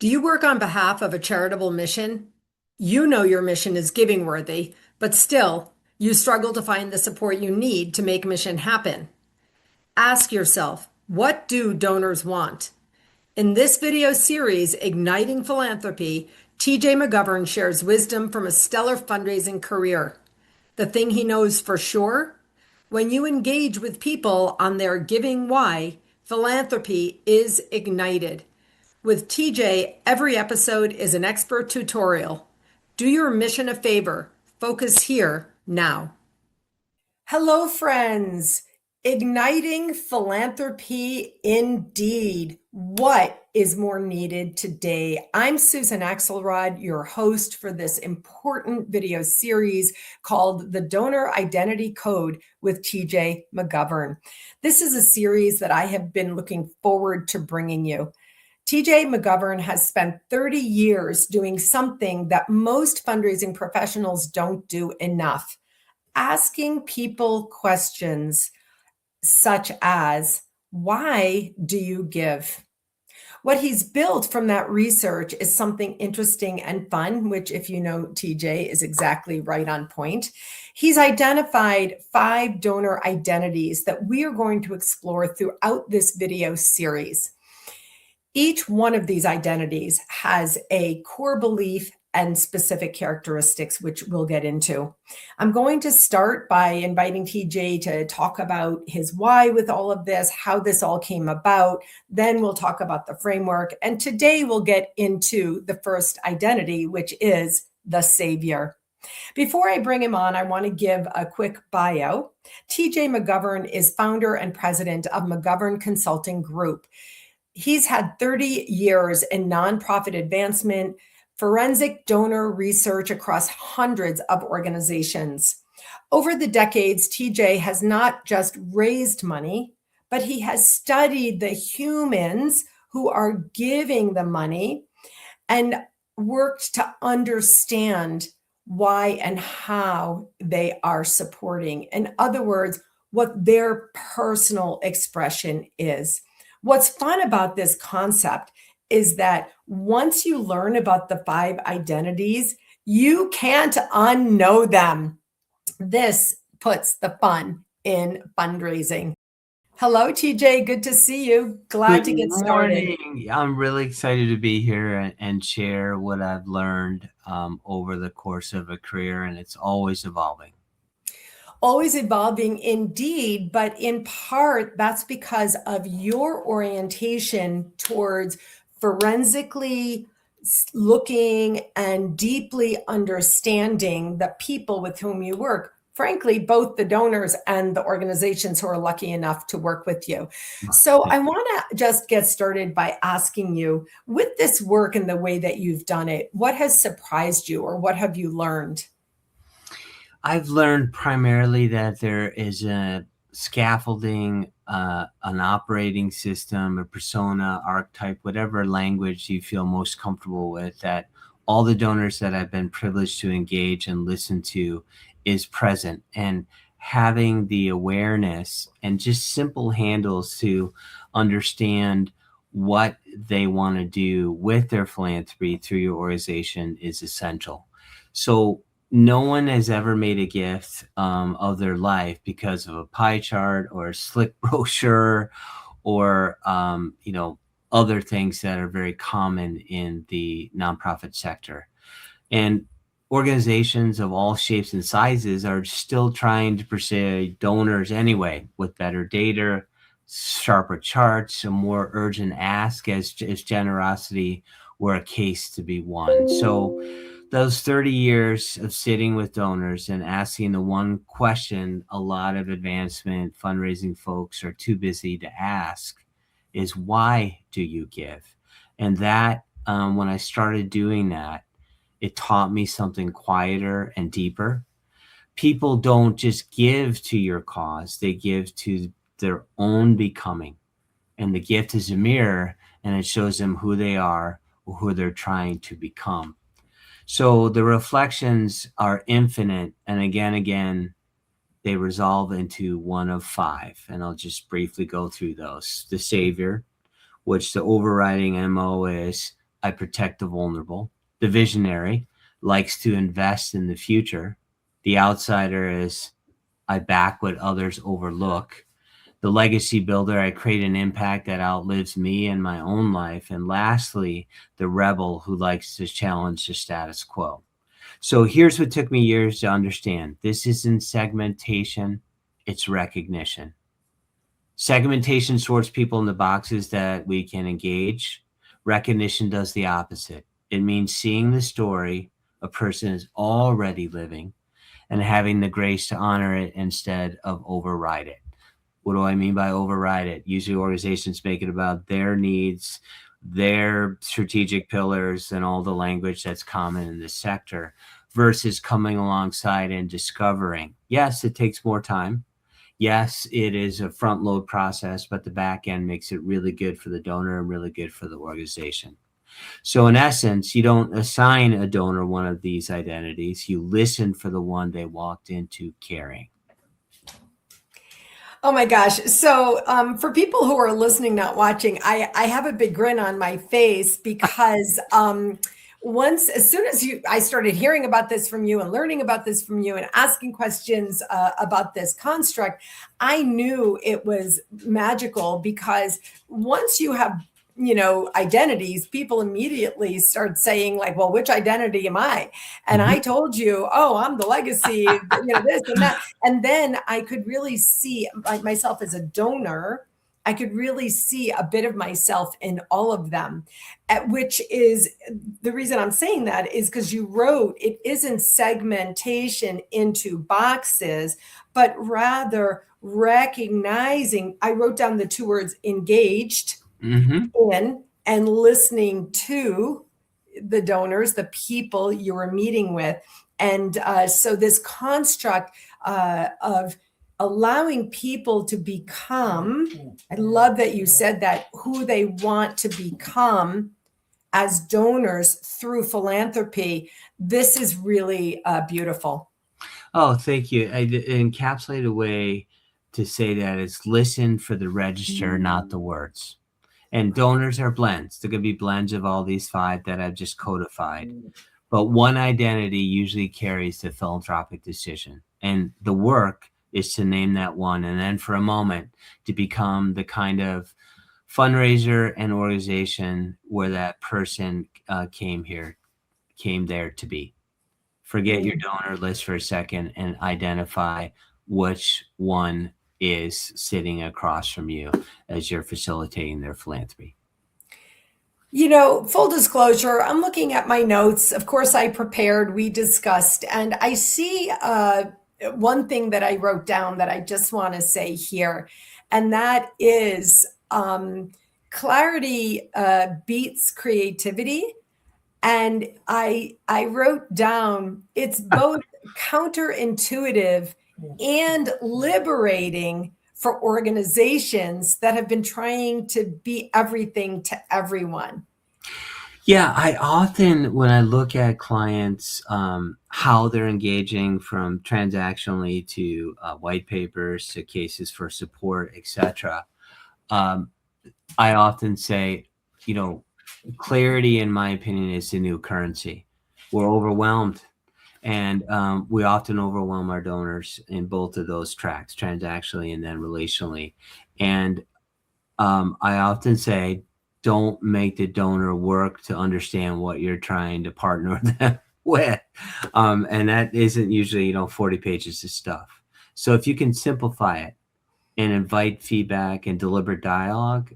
Do you work on behalf of a charitable mission? You know your mission is giving worthy, but still, you struggle to find the support you need to make mission happen. Ask yourself, what do donors want? In this video series, Igniting Philanthropy, TJ McGovern shares wisdom from a stellar fundraising career. The thing he knows for sure? When you engage with people on their giving why, philanthropy is ignited. With TJ, every episode is an expert tutorial. Do your mission a favor. Focus here now. Hello, friends. Igniting philanthropy indeed. What is more needed today? I'm Susan Axelrod, your host for this important video series called The Donor Identity Code with TJ McGovern. This is a series that I have been looking forward to bringing you. TJ McGovern has spent 30 years doing something that most fundraising professionals don't do enough, asking people questions such as, why do you give? What he's built from that research is something interesting and fun, which, if you know TJ, is exactly right on point. He's identified 5 donor identities that we are going to explore throughout this video series. Each one of these identities has a core belief and specific characteristics, which we'll get into. I'm going to start by inviting TJ to talk about his why with all of this, how this all came about. Then we'll talk about the framework. And today we'll get into the first identity, which is the savior. Before I bring him on, I want to give a quick bio. TJ McGovern is founder and president of McGovern Consulting Group. He's had 30 years in nonprofit advancement, forensic donor research across hundreds of organizations. Over the decades, TJ has not just raised money, but he has studied the humans who are giving the money and worked to understand why and how they are supporting. In other words, what their personal expression is. What's fun about this concept is that once you learn about the 5 identities, you can't unknow them. This puts the fun in fundraising. Hello, TJ. Good to see you. Glad to Good get started. morning. I'm really excited to be here and share what I've learned over the course of a career, and it's always evolving. Always evolving indeed, but in part, that's because of your orientation towards forensically looking and deeply understanding the people with whom you work. Frankly, both the donors and the organizations who are lucky enough to work with you. So I want to just get started by asking you, with this work and the way that you've done it, what has surprised you or what have you learned? I've learned primarily that there is a scaffolding, an operating system, a persona, archetype, whatever language you feel most comfortable with, that all the donors that I've been privileged to engage and listen to is present. And having the awareness and just simple handles to understand what they want to do with their philanthropy through your organization is essential. So no one has ever made a gift of their life because of a pie chart or a slick brochure or other things that are very common in the nonprofit sector. And organizations of all shapes and sizes are still trying to pursue donors anyway, with better data, sharper charts, a more urgent ask as generosity were a case to be won. So those 30 years of sitting with donors and asking the one question a lot of advancement fundraising folks are too busy to ask is, why do you give? And that, when I started doing that, it taught me something quieter and deeper. People don't just give to your cause, they give to their own becoming. And the gift is a mirror, and it shows them who they are or who they're trying to become. So the reflections are infinite, and again, they resolve into one of 5. And I'll just briefly go through those. The savior, which the overriding MO is I protect the vulnerable. The visionary likes to invest in the future. The outsider is, I back what others overlook. The legacy builder, I create an impact that outlives me and my own life. And lastly, the rebel who likes to challenge the status quo. So here's what took me years to understand. This isn't segmentation, it's recognition. Segmentation sorts people into boxes that we can engage. Recognition does the opposite. It means seeing the story a person is already living and having the grace to honor it instead of override it. What do I mean by override it? Usually organizations make it about their needs, their strategic pillars, and all the language that's common in this sector versus coming alongside and discovering. Yes, it takes more time. Yes, it is a front load process, but the back end makes it really good for the donor and really good for the organization. So in essence, you don't assign a donor one of these identities. You listen for the one they walked into carrying. Oh my gosh. So, for people who are listening, not watching, I have a big grin on my face because as soon as I started hearing about this from you and learning about this from you and asking questions about this construct, I knew it was magical because once you have identities, people immediately start saying like, well, which identity am I? And I told you, oh, I'm the legacy, this and that. And then I could really see myself as a donor. I could really see a bit of myself in all of them, which is the reason I'm saying that is because you wrote it isn't segmentation into boxes, but rather recognizing. I wrote down the two words engaged in and listening to the donors, the people you were meeting with. And so this construct of allowing people to become, I love that you said that, who they want to become as donors through philanthropy. This is really beautiful. Oh, thank you. I encapsulate a way to say that is listen for the register, not the words. And donors are blends. They're going to be blends of all these five that I've just codified. But one identity usually carries the philanthropic decision. And the work is to name that one. And then for a moment to become the kind of fundraiser and organization where that person came there to be. Forget your donor list for a second and identify which one is sitting across from you as you're facilitating their philanthropy. Full disclosure, I'm looking at my notes. Of course, I prepared, we discussed, and I see one thing that I wrote down that I just want to say here, and that is clarity beats creativity. And I wrote down it's both counterintuitive and liberating for organizations that have been trying to be everything to everyone. Yeah, I often, when I look at clients, how they're engaging from transactionally to white papers to cases for support, etc., I often say, clarity, in my opinion, is the new currency. We're overwhelmed. And we often overwhelm our donors in both of those tracks, transactionally and then relationally. And I often say, don't make the donor work to understand what you're trying to partner them with. And that isn't usually, 40 pages of stuff. So if you can simplify it and invite feedback and deliberate dialogue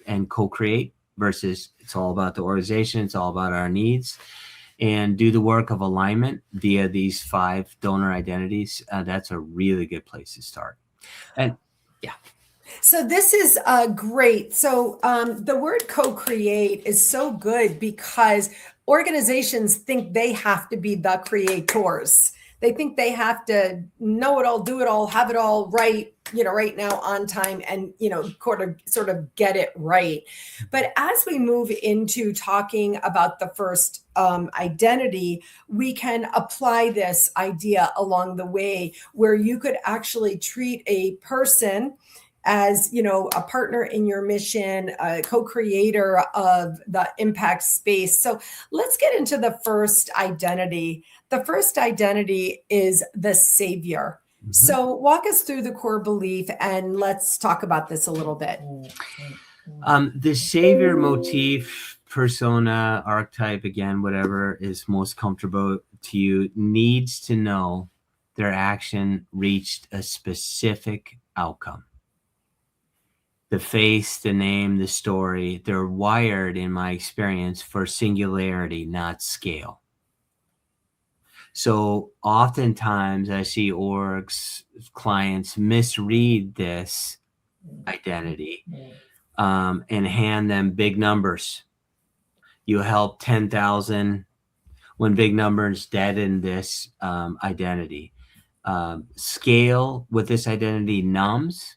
and co-create versus it's all about the organization, it's all about our needs, and do the work of alignment via these 5 donor identities, that's a really good place to start. And yeah. So this is great. So the word co-create is so good because organizations think they have to be the creators. They think they have to know it all, do it all, have it all right, right now on time and, sort of get it right. But as we move into talking about the first identity, we can apply this idea along the way where you could actually treat a person as, a partner in your mission, a co-creator of the impact space. So let's get into the first identity. The first identity is the savior. Mhm. So walk us through the core belief and let's talk about this a little bit. The savior motif, persona, archetype, again, whatever is most comfortable to you, needs to know their action reached a specific outcome. The face, the name, the story, they're wired, in my experience, for singularity, not scale. So oftentimes I see orgs, clients misread this identity and hand them big numbers. You help 10,000 when big numbers dead in this identity. Scale with this identity numbs,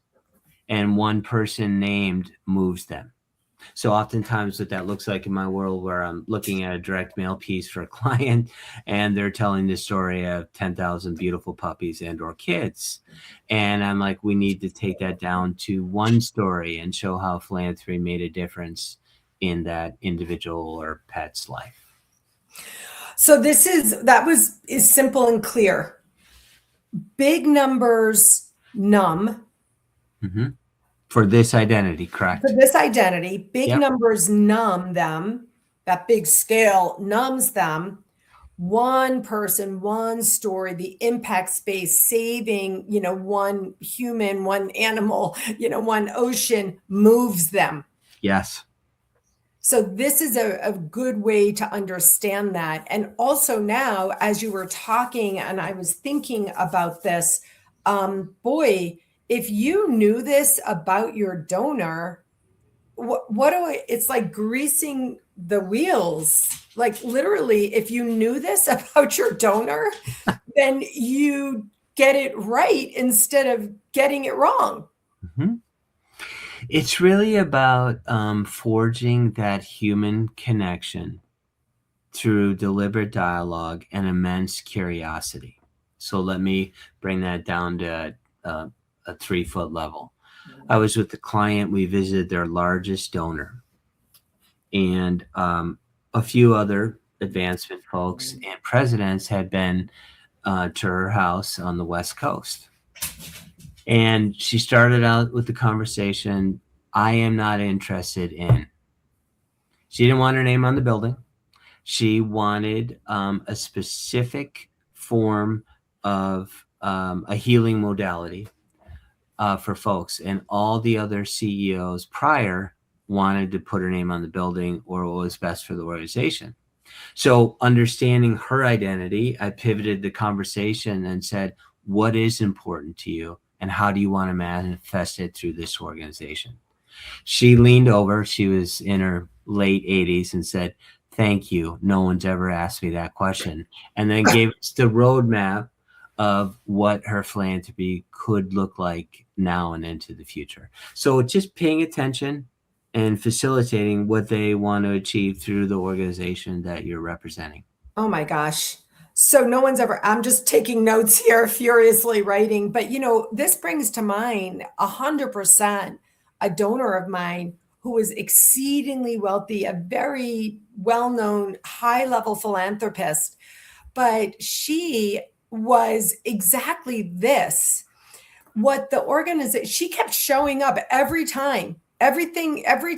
and one person named moves them. So oftentimes what that looks like in my world, where I'm looking at a direct mail piece for a client and they're telling the story of 10,000 beautiful puppies and or kids. And I'm like, we need to take that down to one story and show how philanthropy made a difference in that individual or pet's life. So is simple and clear. Big numbers numb. Mm-hmm. For this identity, correct? For this identity, big Yep. numbers numb them. That big scale numbs them. One person, one story, the impact space, saving, one human, one animal, one ocean moves them. Yes. So this is a good way to understand that. And also now, as you were talking and I was thinking about this, boy, if you knew this about your donor, it's like greasing the wheels. Like literally, if you knew this about your donor, then you get it right instead of getting it wrong. Mm-hmm. It's really about forging that human connection through deliberate dialogue and immense curiosity. So let me bring that down to a 3-foot level. I was with the client. We visited their largest donor and a few other advancement folks and presidents had been to her house on the West Coast. And she started out with the conversation, I am not interested in. She didn't want her name on the building. She wanted a specific form of a healing modality for folks. And all the other CEOs prior wanted to put her name on the building or what was best for the organization. So understanding her identity, I pivoted the conversation and said, what is important to you? And how do you want to manifest it through this organization? She leaned over, she was in her late 80s, and said, thank you. No one's ever asked me that question. And then gave us the roadmap of what her philanthropy could look like now and into the future. So just paying attention and facilitating what they want to achieve through the organization that you're representing. Oh my gosh. So I'm just taking notes here, furiously writing, but this brings to mind 100% a donor of mine who was exceedingly wealthy, a very well-known high-level philanthropist, but she was exactly this. What the organization, she kept showing up every time. Every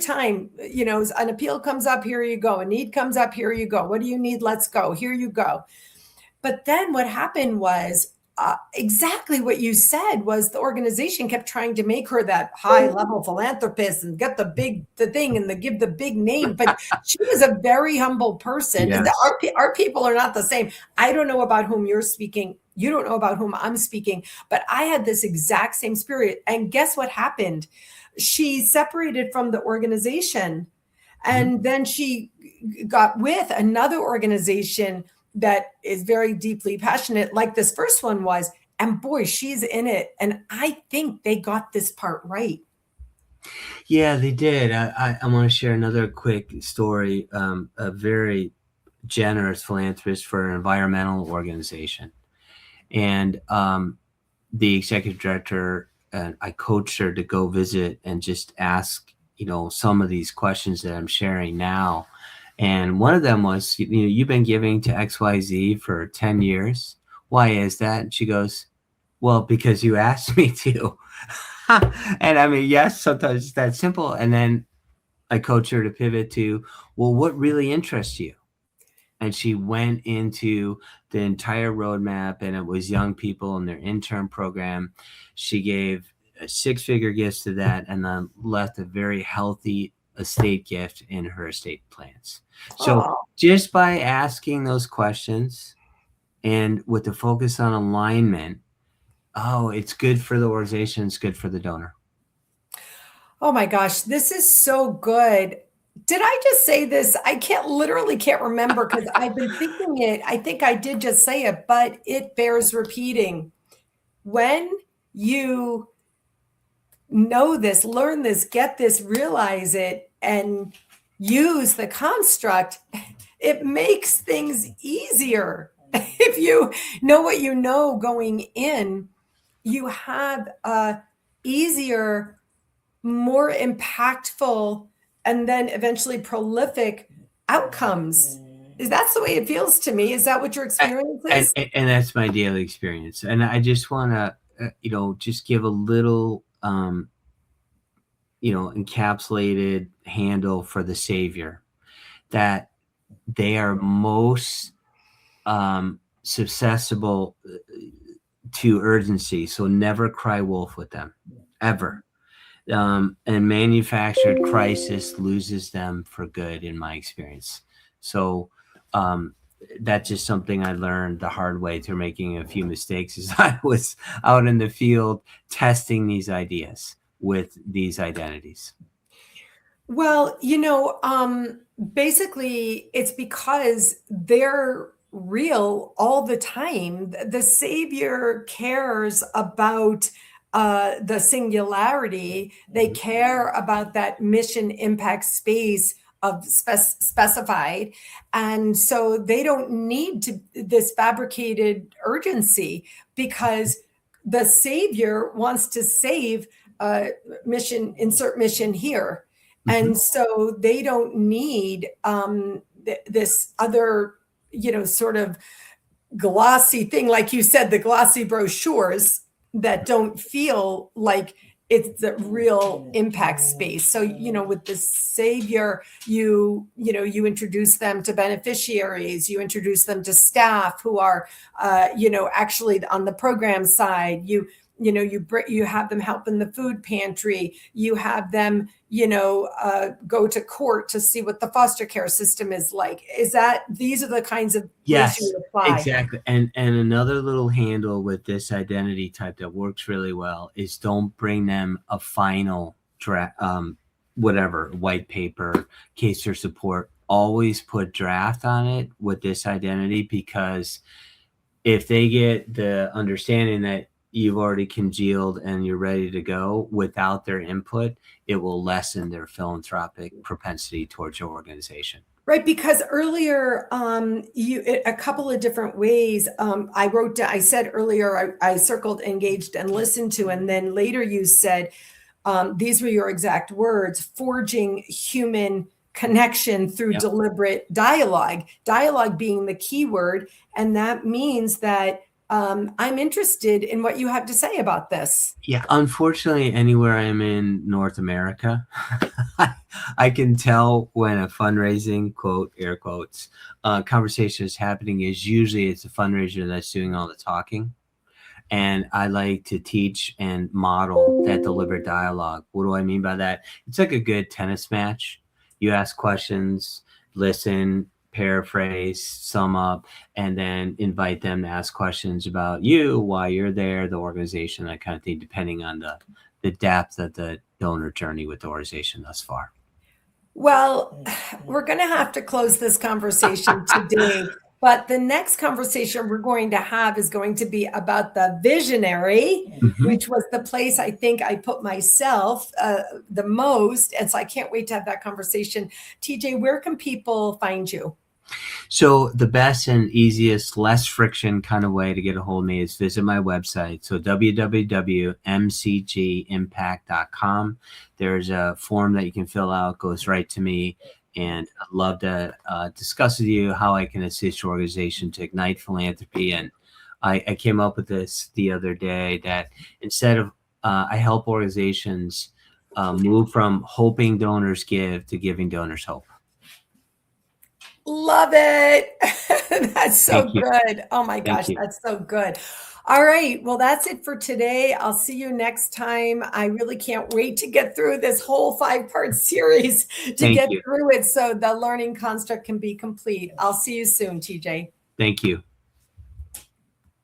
time, an appeal comes up, here you go. A need comes up, here you go. What do you need? Let's go. Here you go. But then what happened was exactly what you said was the organization kept trying to make her that high level philanthropist and get the thing and give the big name. But she was a very humble person. Yes. And our people are not the same. I don't know about whom you're speaking. You don't know about whom I'm speaking, but I had this exact same spirit. And guess what happened? She separated from the organization and then she got with another organization that is very deeply passionate, like this first one was. And boy, she's in it. And I think they got this part right. Yeah, they did. I want to share another quick story. A very generous philanthropist for an environmental organization. And the executive director I coached her to go visit and just ask, some of these questions that I'm sharing now. And one of them was, you've been giving to XYZ for 10 years. Why is that? And she goes, well, because you asked me to. And I mean, yes, sometimes it's that simple. And then I coach her to pivot to, well, what really interests you? And she went into the entire roadmap, and it was young people in their intern program. She gave a six-figure gifts to that, and then left a very healthy estate gift in her estate plans. So Oh, just by asking those questions and with the focus on alignment, it's good for the organization, it's good for the donor. oh my gosh, this is so good. Did I just say this? I literally can't remember because I've been thinking it. I think I did just say it, but it bears repeating. When you know this, learn this, get this, realize it, and use the construct, it makes things easier. If you know what you know going in, you have a easier, more impactful, and then eventually prolific outcomes. That's the way it feels to me. Is that what your experience is? And that's my daily experience. And I just want to, just give a little, encapsulated handle for the Savior, that they are most susceptible to urgency. So never cry wolf with them, ever. And manufactured crisis loses them for good, in my experience. So that's just something I learned the hard way through making a few mistakes as I was out in the field testing these ideas with these identities. Well, basically, it's because they're real all the time. The Savior cares about the singularity. They care about that mission impact space of specified. And so they don't need this fabricated urgency, because the Savior wants to save mission, insert mission here. And so they don't need this other, sort of glossy thing, like you said, the glossy brochures that don't feel like it's the real impact space. So, with the Savior, you introduce them to beneficiaries, you introduce them to staff who are, actually on the program side. You have them help in the food pantry. You have them, go to court to see what the foster care system is like. These are the kinds of Yes, ways you apply. exactly. And another little handle with this identity type that works really well is don't bring them a final whatever, white paper, case for support. Always put draft on it with this identity, because if they get the understanding that you've already congealed and you're ready to go without their input, it will lessen their philanthropic propensity towards your organization. Right, because earlier, a couple of different ways. I said earlier, I circled, engaged, and listened to, and then later you said, these were your exact words: forging human connection through deliberate dialogue being the key word. And that means that I'm interested in what you have to say about this. Yeah, unfortunately, anywhere I'm in North America, I can tell when a fundraising, quote, air quotes, conversation is happening. Is usually it's a fundraiser that's doing all the talking. And I like to teach and model that deliberate dialogue. What do I mean by that? It's like a good tennis match. You ask questions, listen, paraphrase, sum up, and then invite them to ask questions about you, why you're there, the organization, that kind of thing, depending on the depth of the donor journey with the organization thus far. Well, we're going to have to close this conversation today. But the next conversation we're going to have is going to be about the visionary, which was the place I think I put myself the most. And so I can't wait to have that conversation. TJ, where can people find you? So the best and easiest, less friction kind of way to get a hold of me is visit my website. So www.mcgimpact.com. There's a form that you can fill out, goes right to me. And I'd love to discuss with you how I can assist your organization to ignite philanthropy. And I came up with this the other day that instead of I help organizations move from hoping donors give to giving donors hope. Love it. That's so Thank you. good. Oh my gosh, Thank you. that's so good. All right. Well, that's it for today. I'll see you next time. I really can't wait to get through this whole 5-part series to Thank get you. through it so the learning construct can be complete. I'll see you soon, TJ. Thank you.